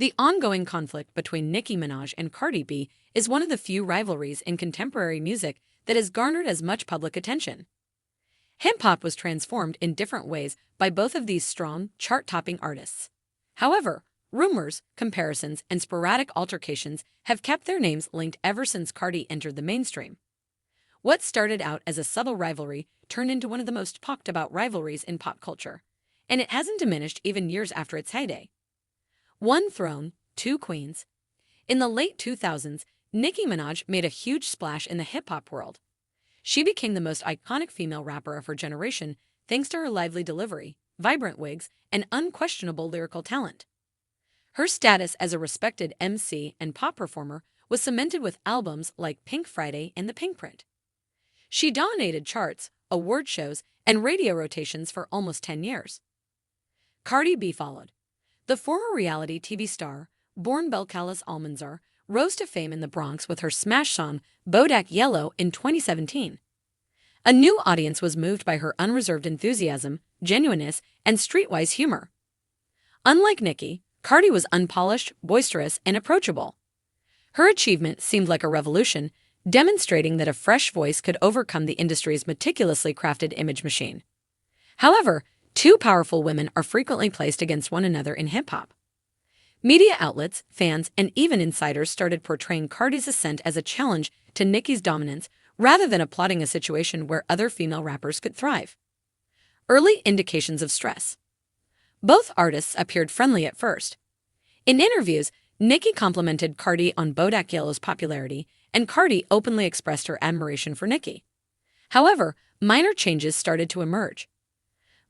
The ongoing conflict between Nicki Minaj and Cardi B is one of the few rivalries in contemporary music that has garnered as much public attention. Hip-hop was transformed in different ways by both of these strong, chart-topping artists. However, rumors, comparisons, and sporadic altercations have kept their names linked ever since Cardi entered the mainstream. What started out as a subtle rivalry turned into one of the most talked-about rivalries in pop culture, and it hasn't diminished even years after its heyday. One throne, two queens. In the late 2000s, Nicki Minaj made a huge splash in the hip-hop world. She became the most iconic female rapper of her generation thanks to her lively delivery, vibrant wigs, and unquestionable lyrical talent. Her status as a respected MC and pop performer was cemented with albums like Pink Friday and The Pink Print. She dominated charts, award shows, and radio rotations for almost 10 years. Cardi B followed. The former reality TV star, born Belcalis Almanzar, rose to fame in the Bronx with her smash song Bodak Yellow in 2017. A new audience was moved by her unreserved enthusiasm, genuineness, and streetwise humor. Unlike Nicki, Cardi was unpolished, boisterous, and approachable. Her achievement seemed like a revolution, demonstrating that a fresh voice could overcome the industry's meticulously crafted image machine. However, two powerful women are frequently placed against one another in hip-hop. Media outlets, fans, and even insiders started portraying Cardi's ascent as a challenge to Nicki's dominance rather than applauding a situation where other female rappers could thrive. Early indications of stress. Both artists appeared friendly at first. In interviews, Nicki complimented Cardi on Bodak Yellow's popularity, and Cardi openly expressed her admiration for Nicki. However, minor changes started to emerge.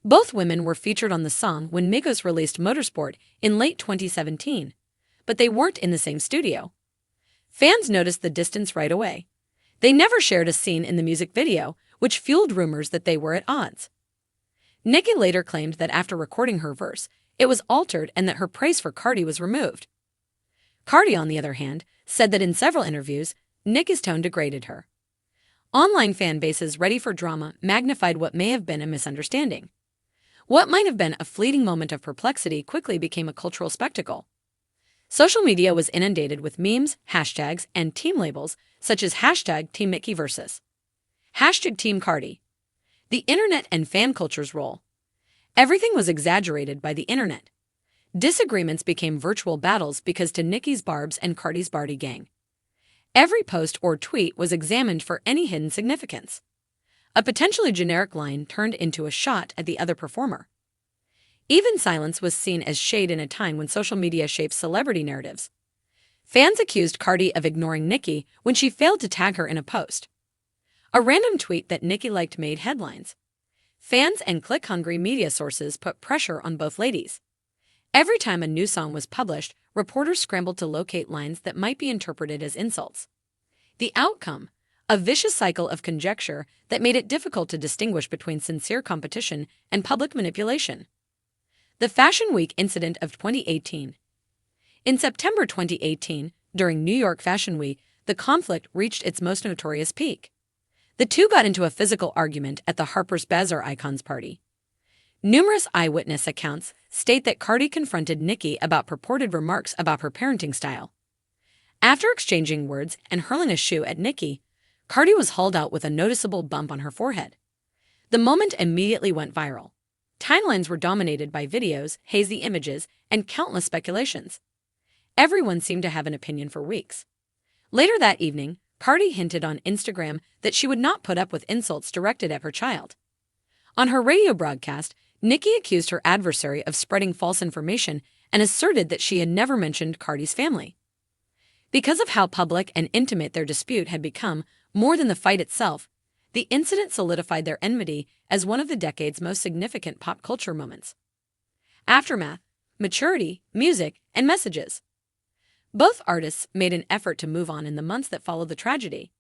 Both women were featured on the song when Migos released Motorsport in late 2017, but they weren't in the same studio. Fans noticed the distance right away. They never shared a scene in the music video, which fueled rumors that they were at odds. Nicki later claimed that after recording her verse, it was altered and that her praise for Cardi was removed. Cardi, on the other hand, said that in several interviews, Nicki's tone degraded her. Online fan bases ready for drama magnified what may have been a misunderstanding. What might have been a fleeting moment of perplexity quickly became a cultural spectacle. Social media was inundated with memes, hashtags, and team labels such as hashtag Team Nicki versus hashtag Team Cardi. The internet and fan culture's role. Everything was exaggerated by the internet. Disagreements became virtual battles because to Nicki's Barbz and Cardi's Bardi gang. Every post or tweet was examined for any hidden significance. A potentially generic line turned into a shot at the other performer. Even silence was seen as shade in a time when social media shaped celebrity narratives. Fans accused Cardi of ignoring Nicki when she failed to tag her in a post. A random tweet that Nicki liked made headlines. Fans and click-hungry media sources put pressure on both ladies. Every time a new song was published, reporters scrambled to locate lines that might be interpreted as insults. The outcome? A vicious cycle of conjecture that made it difficult to distinguish between sincere competition and public manipulation. The Fashion Week incident of 2018. In September 2018, during New York Fashion Week, the conflict reached its most notorious peak. The two got into a physical argument at the Harper's Bazaar Icons party. Numerous eyewitness accounts state that Cardi confronted Nicki about purported remarks about her parenting style. After exchanging words and hurling a shoe at Nicki, Cardi was hauled out with a noticeable bump on her forehead. The moment immediately went viral. Timelines were dominated by videos, hazy images, and countless speculations. Everyone seemed to have an opinion for weeks. Later that evening, Cardi hinted on Instagram that she would not put up with insults directed at her child. On her radio broadcast, Nicki accused her adversary of spreading false information and asserted that she had never mentioned Cardi's family. Because of how public and intimate their dispute had become, more than the fight itself, the incident solidified their enmity as one of the decade's most significant pop culture moments. Aftermath, maturity, music, and messages. Both artists made an effort to move on in the months that followed the tragedy.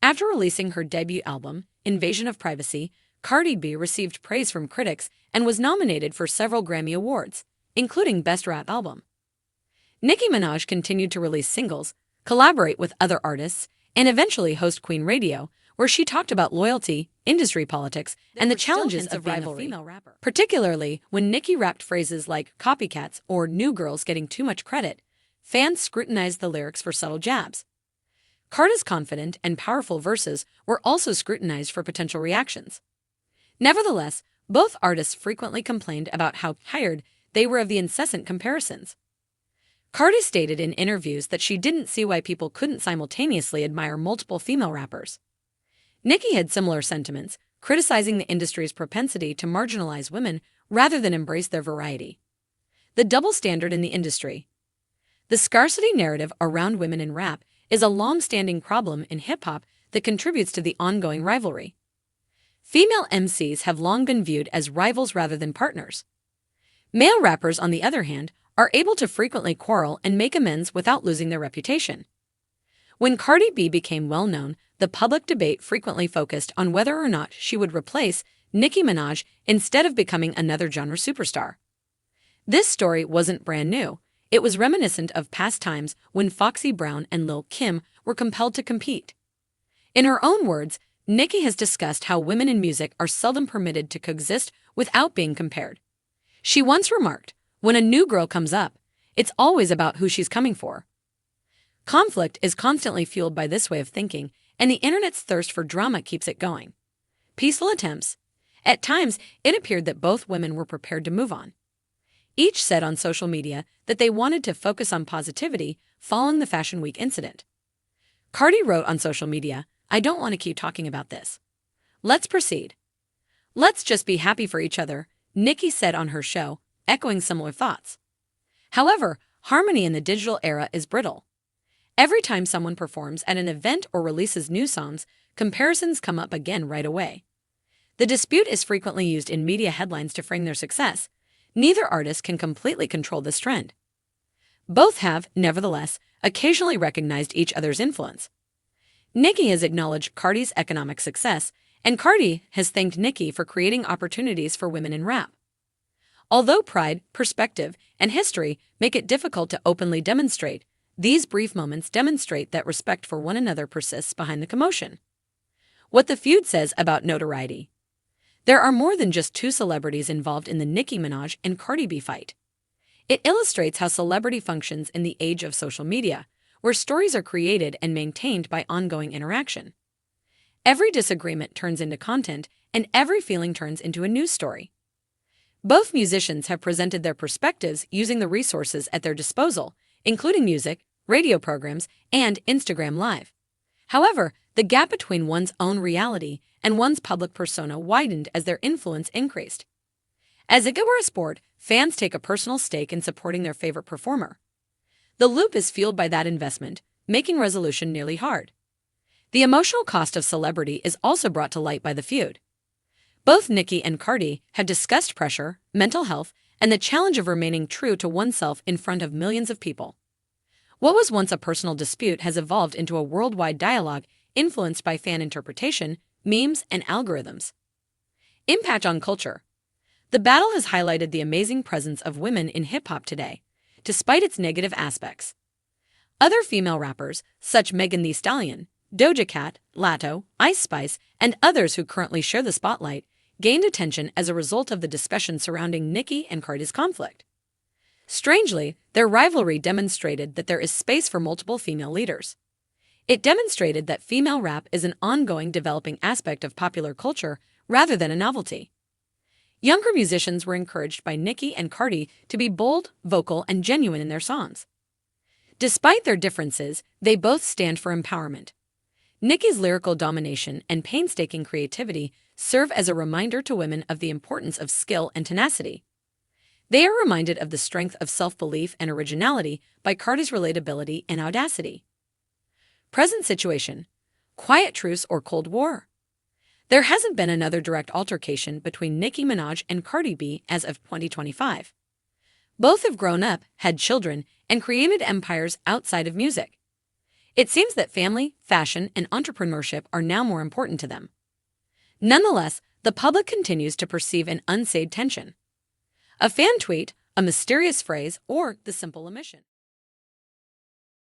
After releasing her debut album, Invasion of Privacy, Cardi B received praise from critics and was nominated for several Grammy Awards, including Best Rap Album. Nicki Minaj continued to release singles, collaborate with other artists, and eventually host Queen Radio, where she talked about loyalty, industry politics, and the challenges of being a female rapper. Particularly when Nicki rapped phrases like copycats or new girls getting too much credit, fans scrutinized the lyrics for subtle jabs. Cardi's confident and powerful verses were also scrutinized for potential reactions. Nevertheless, both artists frequently complained about how tired they were of the incessant comparisons. Cardi stated in interviews that she didn't see why people couldn't simultaneously admire multiple female rappers. Nicki had similar sentiments, criticizing the industry's propensity to marginalize women rather than embrace their variety. The double standard in the industry. The scarcity narrative around women in rap is a long-standing problem in hip-hop that contributes to the ongoing rivalry. Female MCs have long been viewed as rivals rather than partners. Male rappers, on the other hand, are able to frequently quarrel and make amends without losing their reputation. When Cardi B became well-known, the public debate frequently focused on whether or not she would replace Nicki Minaj instead of becoming another genre superstar. This story wasn't brand new. It was reminiscent of past times when Foxy Brown and Lil' Kim were compelled to compete. In her own words, Nicki has discussed how women in music are seldom permitted to coexist without being compared. She once remarked, "When a new girl comes up, it's always about who she's coming for." Conflict is constantly fueled by this way of thinking, and the internet's thirst for drama keeps it going. Peaceful attempts. At times, it appeared that both women were prepared to move on. Each said on social media that they wanted to focus on positivity following the Fashion Week incident. Cardi wrote on social media, "I don't want to keep talking about this. Let's proceed. Let's just be happy for each other," Nicki said on her show, echoing similar thoughts. However, harmony in the digital era is brittle. Every time someone performs at an event or releases new songs, comparisons come up again right away. The dispute is frequently used in media headlines to frame their success. Neither artist can completely control this trend. Both have, nevertheless, occasionally recognized each other's influence. Nicki has acknowledged Cardi's economic success, and Cardi has thanked Nicki for creating opportunities for women in rap. Although pride, perspective, and history make it difficult to openly demonstrate, these brief moments demonstrate that respect for one another persists behind the commotion. What the feud says about notoriety. There are more than just two celebrities involved in the Nicki Minaj and Cardi B fight. It illustrates how celebrity functions in the age of social media, where stories are created and maintained by ongoing interaction. Every disagreement turns into content, and every feeling turns into a news story. Both musicians have presented their perspectives using the resources at their disposal, including music, radio programs, and Instagram Live. However, the gap between one's own reality and one's public persona widened as their influence increased. As if it were a sport, fans take a personal stake in supporting their favorite performer. The loop is fueled by that investment, making resolution nearly hard. The emotional cost of celebrity is also brought to light by the feud. Both Nicki and Cardi have discussed pressure, mental health, and the challenge of remaining true to oneself in front of millions of people. What was once a personal dispute has evolved into a worldwide dialogue influenced by fan interpretation, memes, and algorithms. Impact on culture. The battle has highlighted the amazing presence of women in hip-hop today, despite its negative aspects. Other female rappers, such Megan Thee Stallion, Doja Cat, Latto, Ice Spice, and others who currently share the spotlight, gained attention as a result of the discussion surrounding Nicki and Cardi's conflict. Strangely, their rivalry demonstrated that there is space for multiple female leaders. It demonstrated that female rap is an ongoing developing aspect of popular culture rather than a novelty. Younger musicians were encouraged by Nicki and Cardi to be bold, vocal, and genuine in their songs. Despite their differences, they both stand for empowerment. Nicki's lyrical domination and painstaking creativity serve as a reminder to women of the importance of skill and tenacity. They are reminded of the strength of self-belief and originality by Cardi's relatability and audacity. Present situation: quiet truce or Cold War? There hasn't been another direct altercation between Nicki Minaj and Cardi B as of 2025. Both have grown up, had children, and created empires outside of music. It seems that family, fashion, and entrepreneurship are now more important to them. Nonetheless, the public continues to perceive an unsayed tension. A fan tweet, a mysterious phrase, or the simple omission.